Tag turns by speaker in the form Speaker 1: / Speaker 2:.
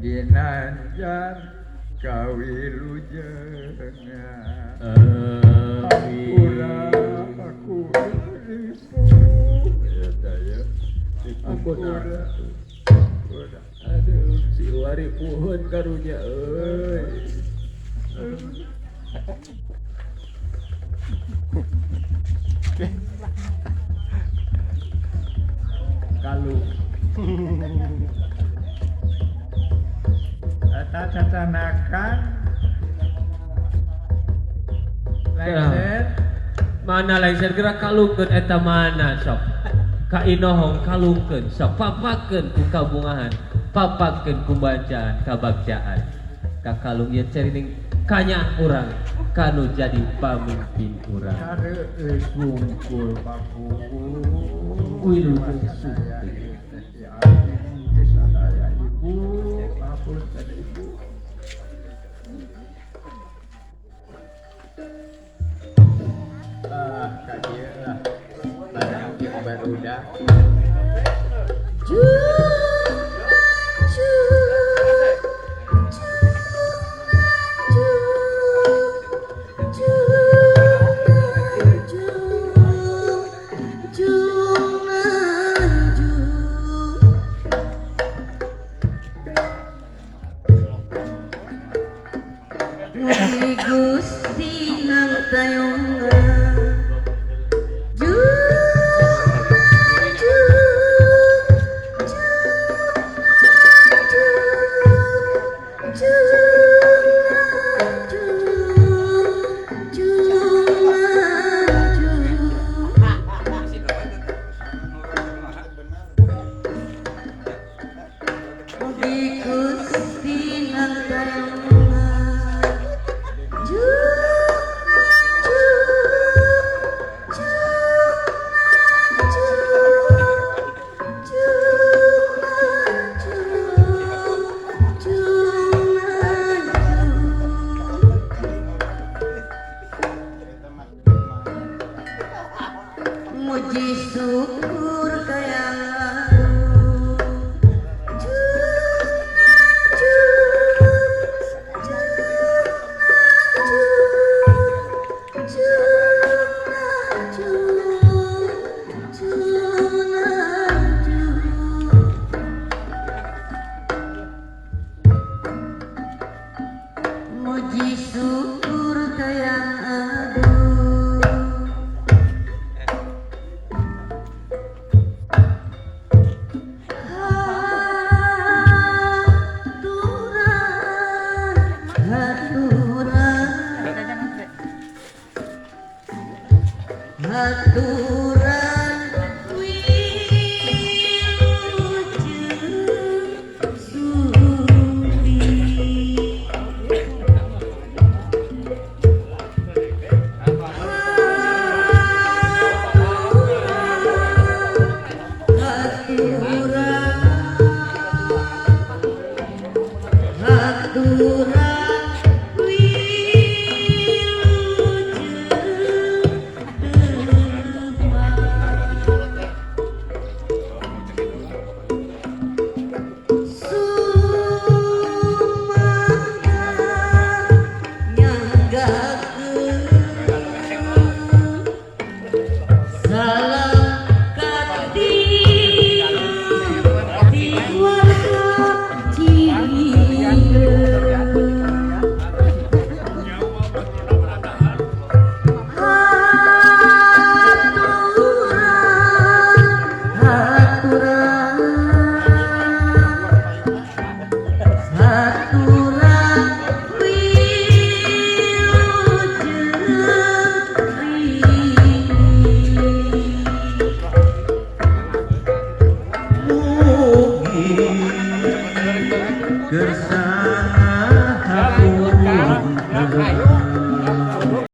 Speaker 1: Ginanjar kawilujengan aku
Speaker 2: aduh si wari puhun karunya
Speaker 1: kalung eta cacanakan lengser
Speaker 2: mana lengser gerak kalungkeun eta mana sok ka inohong kalungkeun sok papakeun ku kabungahan papakeun ku bacaan kabagcaan ka kalung ieu cerining kanya urang kanu jadi pamimpin urang
Speaker 1: kareueus wungkul paku
Speaker 2: wilujeng sukti
Speaker 1: barudak
Speaker 3: Gusti nang tayong muji syukur kaya muji syukur kaya haturan